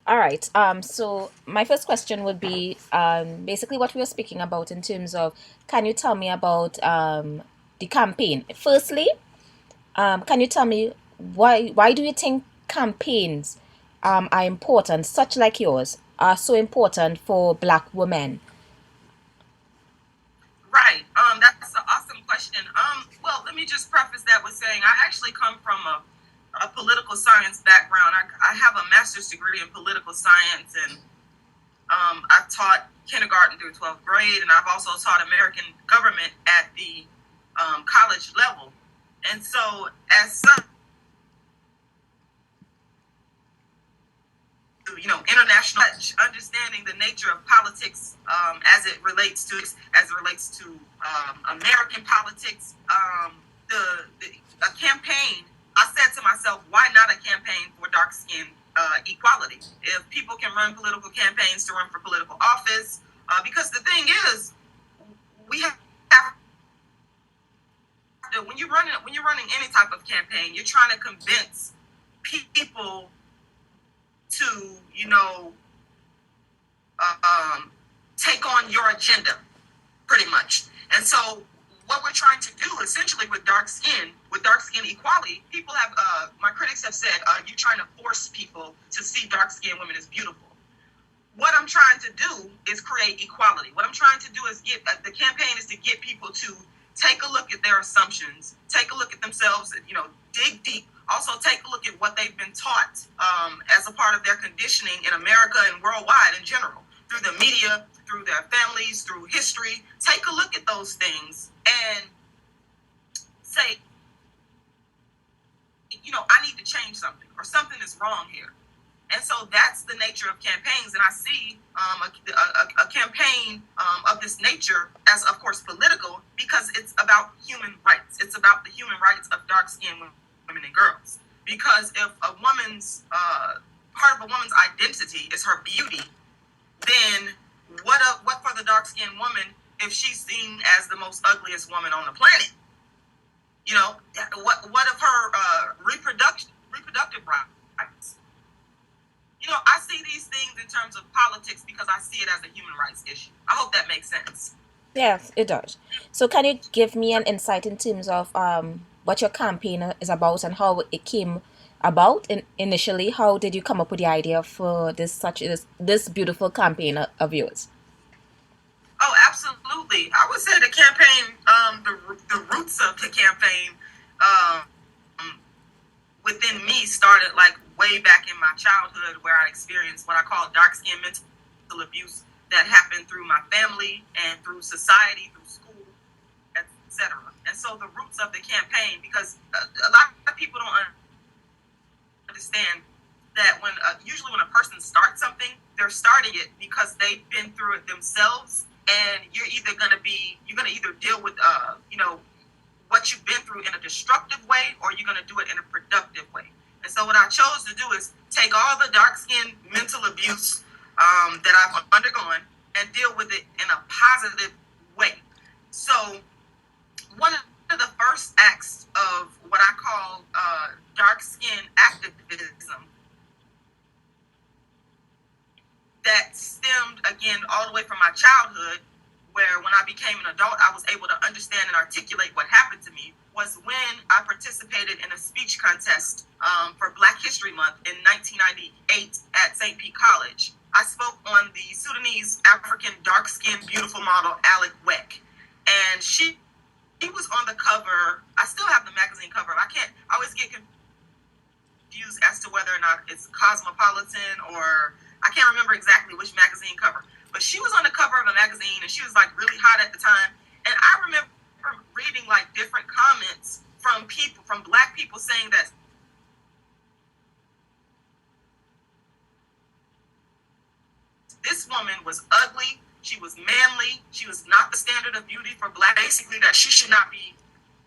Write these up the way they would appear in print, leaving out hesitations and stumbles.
All right. So my first question would be basically what we were speaking about in terms of can you tell me about the campaign? Firstly, can you tell me why do you think campaigns are important, such like yours, are so important for Black women? Right. That's an awesome question. Well, let me just preface that with saying I actually come from a political science background. I have a master's degree in political science, and I've taught kindergarten through 12th grade, and I've also taught American government at the college level. And so, as such, international understanding the nature of politics as it relates to American politics. The a campaign. I said to myself, why not a campaign for dark skin equality? If people can run political campaigns to run for political office, because the thing is, we have to, when you're running any type of campaign, you're trying to convince people to take on your agenda, pretty much. And so, what we're trying to do, essentially, with dark skin equality, people have, my critics have said, you're trying to force people to see dark skinned women as beautiful. What I'm trying to do is create equality. What I'm trying to do is the campaign is to get people to take a look at their assumptions, take a look at themselves, dig deep. Also, take a look at what they've been taught as a part of their conditioning in America and worldwide in general, through the media, through their families, through history. Take a look at those things and say, I need to change something, or something is wrong here. And so that's the nature of campaigns. And I see a campaign of this nature as, of course, political, because it's about human rights. It's about the human rights of dark-skinned women and girls. Because if part of a woman's identity is her beauty, then what for the dark-skinned woman if she's seen as the most ugliest woman on the planet? What of her reproductive rights? I see these things in terms of politics because I see it as a human rights issue. I hope that makes sense. Yes, it does. So can you give me an insight in terms of what your campaign is about and how it came about initially? How did you come up with the idea for this beautiful campaign of yours? Oh, absolutely. I would say the campaign, the roots of the campaign, um, within me started like way back in my childhood, where I experienced what I call dark skin mental abuse that happened through my family and through society, through school, etc. And so the roots of the campaign, because a lot of people don't understand that usually when a person starts something, they're starting it because they've been through it themselves, and you're gonna either deal with what you've been through in a destructive way, or you're gonna do it in a productive way. And so what I chose to do is take all the dark skin mental abuse that I've undergone and deal with it in a positive way. So one of the first acts of what I call dark skin activism that stemmed, again, all the way from my childhood, where when I became an adult, I was able to understand and articulate what happened to me, was when I participated in a speech contest for Black History Month in 1998 at St. Pete College. I spoke on the Sudanese African dark-skinned beautiful model Alek Wek, and she was on the cover. I still have the magazine cover. I always get confused as to whether or not it's Cosmopolitan, or I can't remember exactly which magazine cover. But she was on the cover of a magazine, and she was like really hot at the time. And I remember reading like different comments from Black people, saying that this woman was ugly, she was manly, she was not the standard of beauty for Black. Basically, that she should not be.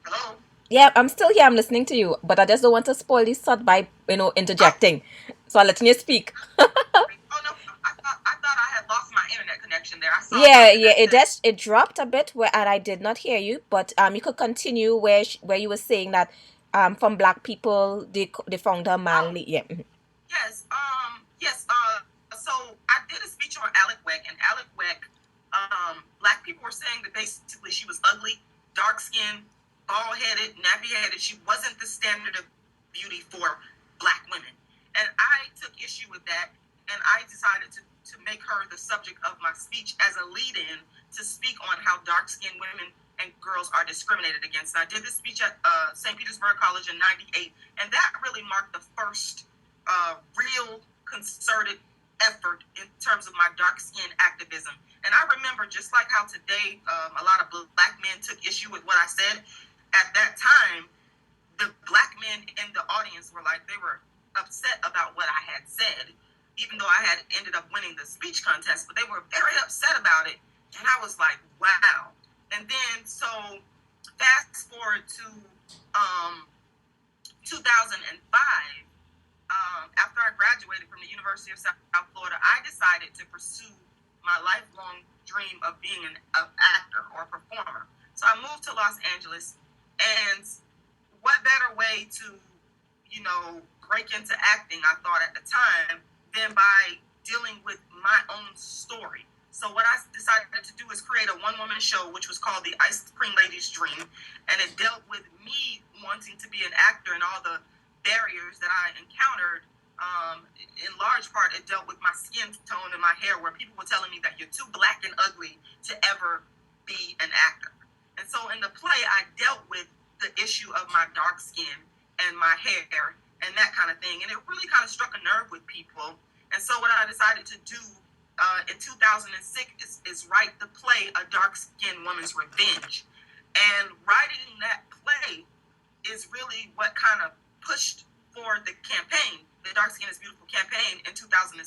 Hello. Yeah, I'm still here. I'm listening to you, but I just don't want to spoil this thought by Oh, interjecting. So I'm letting you speak. oh no, I thought I had lost my internet connection there. I saw Yeah, something yeah, that it said, just it dropped a bit where and I did not hear you, but you could continue where you were saying that from Black people they found her oh manly. Yeah. Mhm. yes, yes. indicated she wasn't the standard of beauty for Black women. And I took issue with that, and I decided to make her the subject of my speech as a lead-in to speak on how dark-skinned women and girls are discriminated against. And I did this speech at St. Petersburg College in '98, and that really marked the first real concerted effort in terms of my dark-skin activism. And I remember, just like how today a lot of Black men took issue with what I said, at that time, the Black men in the audience were like, they were upset about what I had said, even though I had ended up winning the speech contest, but they were very upset about it. And I was like, wow. And then, so fast forward to 2005, after I graduated from the University of South Florida, I decided to pursue my lifelong dream of being an actor or a performer. So I moved to Los Angeles, and what better way to, break into acting, I thought at the time, than by dealing with my own story. So what I decided to do is create a one-woman show, which was called The Ice Cream Lady's Dream, and it dealt with me wanting to be an actor and all the barriers that I encountered. In large part, it dealt with my skin tone and my hair, where people were telling me that you're too Black and ugly to ever be an actor. And so in the play, I dealt with the issue of my dark skin and my hair and that kind of thing. And it really kind of struck a nerve with people. And so what I decided to do in 2006 is write the play, A Dark-Skinned Woman's Revenge. And writing that play is really what kind of pushed for the campaign, the Dark Skin is Beautiful campaign in 2006.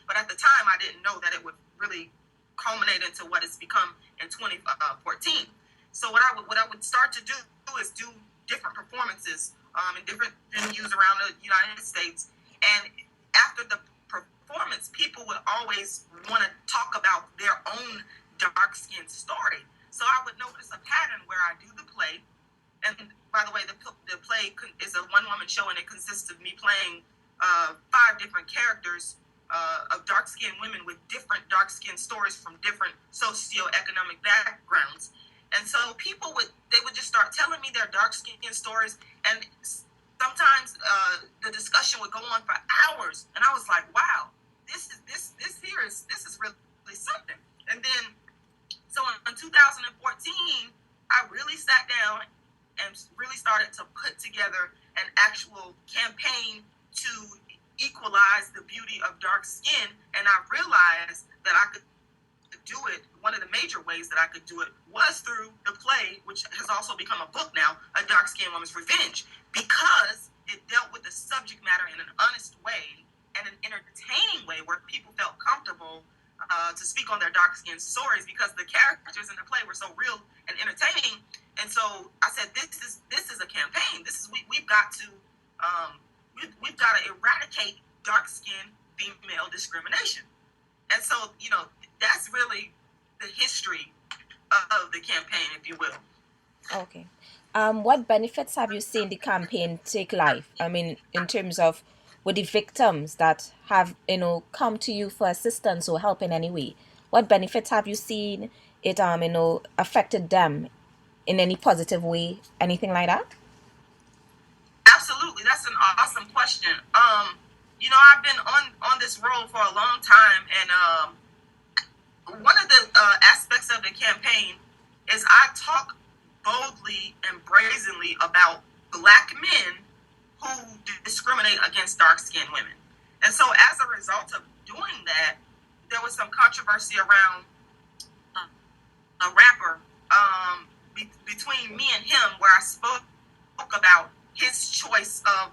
But at the time, I didn't know that it would really culminate into what it's become in 2014. So what I would start to do is do different performances in different venues around the United States. And after the performance, people would always want to talk about their own dark skin story. So I would notice a pattern where I do the play. And by the way, the play is a one-woman show, and it consists of me playing 5 different characters of dark-skinned women with different dark-skinned stories from different socioeconomic backgrounds. And so people would just start telling me their dark-skinned stories, and sometimes the discussion would go on for hours. And I was like, wow, this is really something. And then, so in 2014, I really sat down and really started to put together an actual campaign to equalize the beauty of dark skin. And I realized that I could do it. One of the major ways that I could do it was through the play, which has also become a book now, A Dark-Skinned Woman's Revenge, because it dealt with the subject matter in an honest way and an entertaining way where people felt comfortable to speak on their dark-skinned stories, because the characters in the play were so real and entertaining. And so I said, this is a campaign. We've got to eradicate dark-skinned female discrimination. And so, that's really the history of the campaign, if you will. Okay. What benefits have you seen the campaign take life? I mean, in terms of with the victims that have, come to you for assistance or help in any way. What benefits have you seen it, affected them in any positive way? Anything like that? Absolutely. That's an awesome question. I've been on this role for a long time, and one of the aspects of the campaign is I talk boldly and brazenly about Black men who discriminate against dark-skinned women. And so as a result of doing that, there was some controversy around a rapper between me and him, where I spoke about his choice of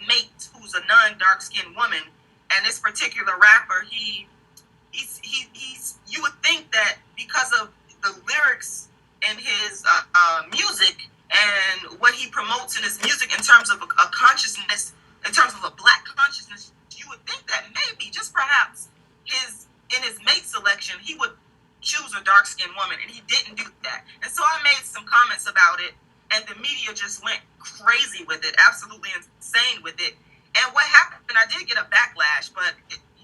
mate who's a non-dark-skinned woman. And this particular rapper, he's you would think that because of the lyrics in his music and what he promotes in his music in terms of a consciousness, in terms of a Black consciousness, you would think that maybe, just perhaps, in his mate selection, he would choose a dark-skinned woman, and he didn't do that. And so I made some comments about it, and the media just went crazy with it, absolutely insane with it. And what happened, I did get a backlash, but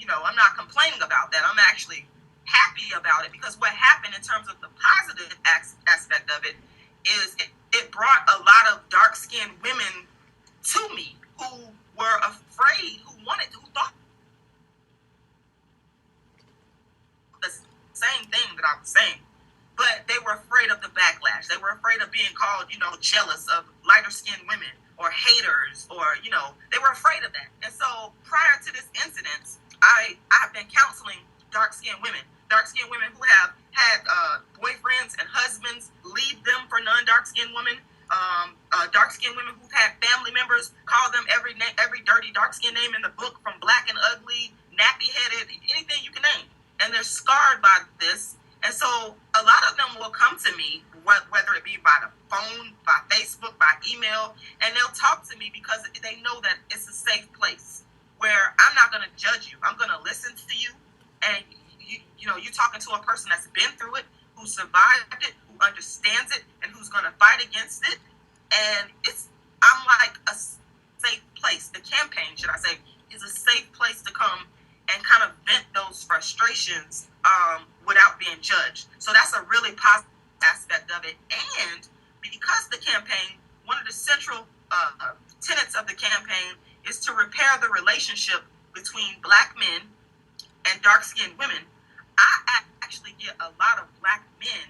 I'm not complaining about that. I'm actually happy about it, because what happened in terms of the positive aspect of it is it brought a lot of dark-skinned women to me who were afraid, who thought the same thing that I was saying, but they were afraid of the backlash. They were afraid of being called, jealous of lighter-skinned women or haters, or, they were afraid of that. And so prior to this incident, I've been counseling dark-skinned women who have had boyfriends and husbands leave them for non-dark-skinned women, dark-skinned women who've had family members call them every dirty dark-skinned name in the book, from black and ugly, nappy-headed, anything you can name. And they're scarred by this. And so a lot of them will come to me, whether it be by the phone, by Facebook, by email, and they'll talk to me because they know that it's a safe place where I'm not going to judge you. I'm going to listen to you. And, you're talking to a person that's been through it, who survived it, who understands it, and who's going to fight against it. And I'm like a safe place. The campaign, should I say, is a safe place to come and kind of vent those frustrations without being judged. So that's a really positive aspect of it. And because the campaign, one of the central tenets of the campaign is to repair the relationship between black men and dark-skinned women, I actually get a lot of black men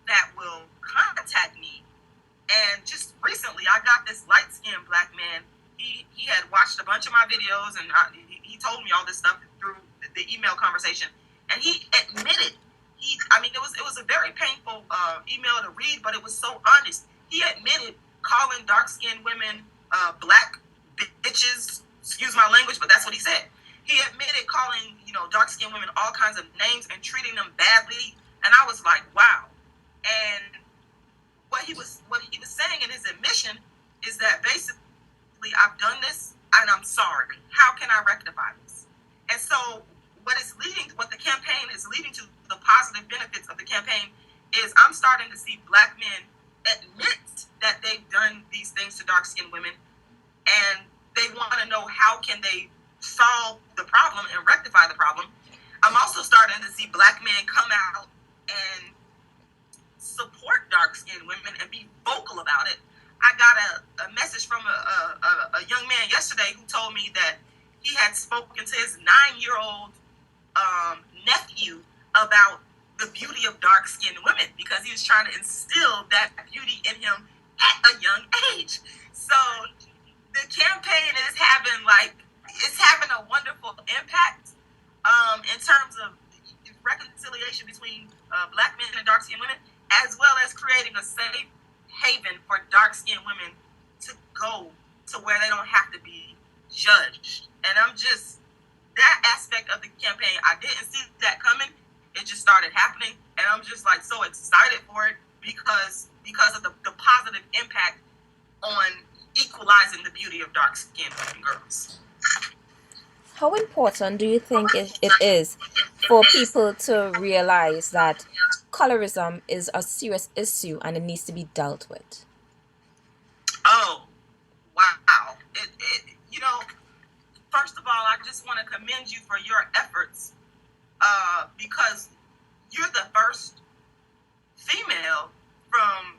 that will contact me. And just recently, I got this light-skinned black man. He had watched a bunch of my videos, and he told me all this stuff through the email conversation. And he admitted, it was a very painful email to read, but it was so honest. He admitted calling dark-skinned women black bitches, excuse my language, but that's what he said. He admitted calling, dark-skinned women all kinds of names and treating them badly. And I was like, wow. And what he was saying in his admission is that basically, I've done this and I'm sorry. How can I rectify this? And so what the campaign is leading to, the positive benefits of the campaign, is I'm starting to see black men admit that they've done these things to dark-skinned women, and they want to know how can they solve the problem and rectify the problem. I'm also starting to see black men come out and support dark-skinned women and be vocal about it. I got a message from a young man yesterday who told me that he had spoken to his 9-year-old nephew about the beauty of dark-skinned women because he was trying to instill that beauty in him at a young age. So the campaign is having a wonderful impact in terms of reconciliation between black men and dark-skinned women, as well as creating a safe haven for dark-skinned women to go to where they don't have to be judged. And that aspect of the campaign, I didn't see that coming. It just started happening, and I'm just so excited for it because of the positive impact on equalizing the beauty of dark-skinned women and girls. How important do you think it is for people to realize that colorism is a serious issue and it needs to be dealt with? Oh, wow. First of all, I just want to commend you for your efforts because you're the first female from,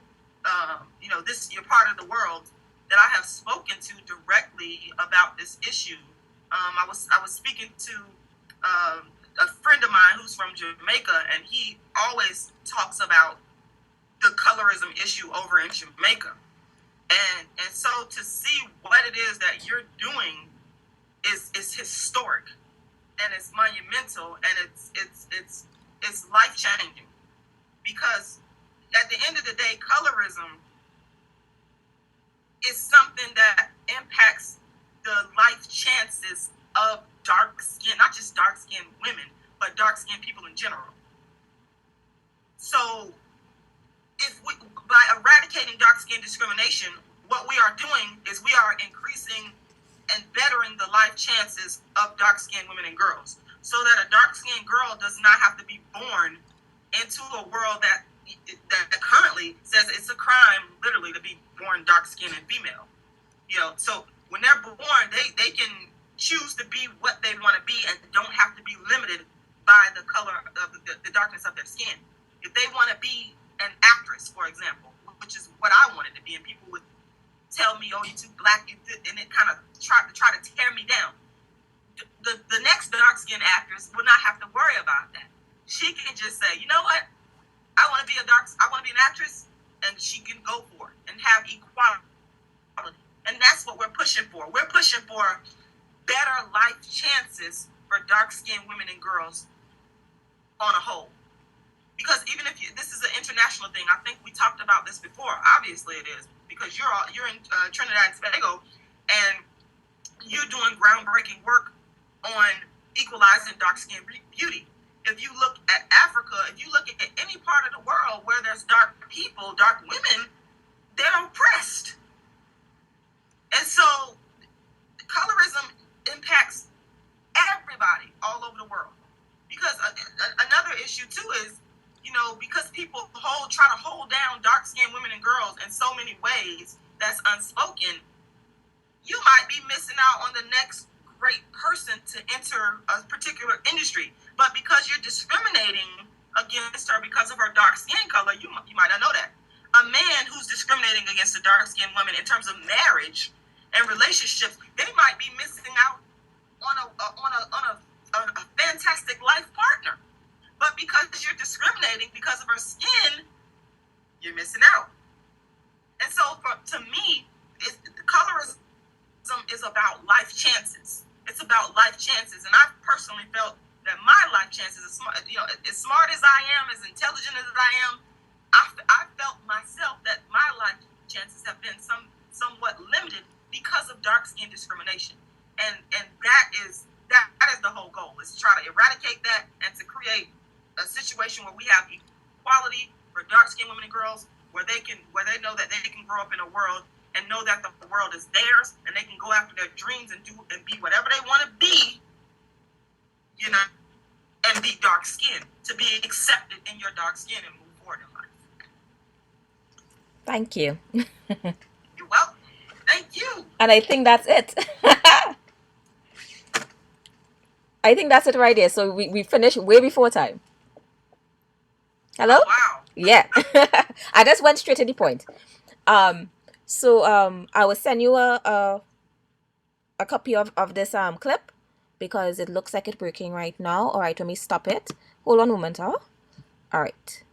your part of the world that I have spoken to directly about this issue. I was speaking to a friend of mine who's from Jamaica, and he always talks about the colorism issue over in Jamaica. And so to see what it is that you're doing is historic, and it's monumental, and it's life changing, because at the end of the day, colorism is something that impacts the life chances of not just dark skinned women, but dark skinned people in general. So by eradicating dark skin discrimination, what we are doing is we are increasing and bettering the life chances of dark skinned women and girls, so that a dark skinned girl does not have to be born into a world that currently says it's a crime, literally, to be born dark skinned and female. So when they're born, they can choose to be what they want to be and don't have to be limited by the color of the darkness of their skin. If they want to be an actress, for example, which is what I wanted to be. And people would tell me, "Oh, you're too black," and it kind of try to tear me down. The next dark skinned actress will not have to worry about that. She can just say, "You know what? I want to be an actress," and she can go for it and have equality. And that's what we're pushing for. We're pushing for better life chances for dark-skinned women and girls on a whole. Because even if this is an international thing, I think we talked about this before. Obviously, it is, because you're in Trinidad and Tobago, and you're doing groundbreaking work on equalizing dark-skinned beauty. If you look at Africa, if you look at any part of the world where there's dark people, dark women, they're oppressed. And so colorism impacts everybody all over the world. Because another issue too is, because people try to hold down dark-skinned women and girls in so many ways that's unspoken, you might be missing out on the next great person to enter a particular industry. But because you're discriminating against her because of her dark skin color, you might not know that. A man who's discriminating against a dark-skinned woman in terms of marriage and relationships, they might be missing out on a fantastic life partner. But because you're discriminating because of her skin, you're missing out. And so to me, colorism is about life chances. It's about life chances. And I personally felt that my life chances, as smart as I am, as intelligent as I am, I felt myself that my life chances have been somewhat limited because of dark skin discrimination. And that is the whole goal, is to try to eradicate that and to create a situation where we have equality for dark skinned women and girls, where they know that they can grow up in a world and know that the world is theirs, and they can go after their dreams and be whatever they want to be, and be dark skinned, to be accepted in your dark skin and move forward in life. Thank you. You're welcome. Thank you. And I think that's it. I think that's it right there. So we finished way before time. Hello? Oh, wow. Yeah. I just went straight to the point. So I will send you a copy of this clip, because it looks like it's working right now. All right, let me stop it. Hold on a moment, huh? All right.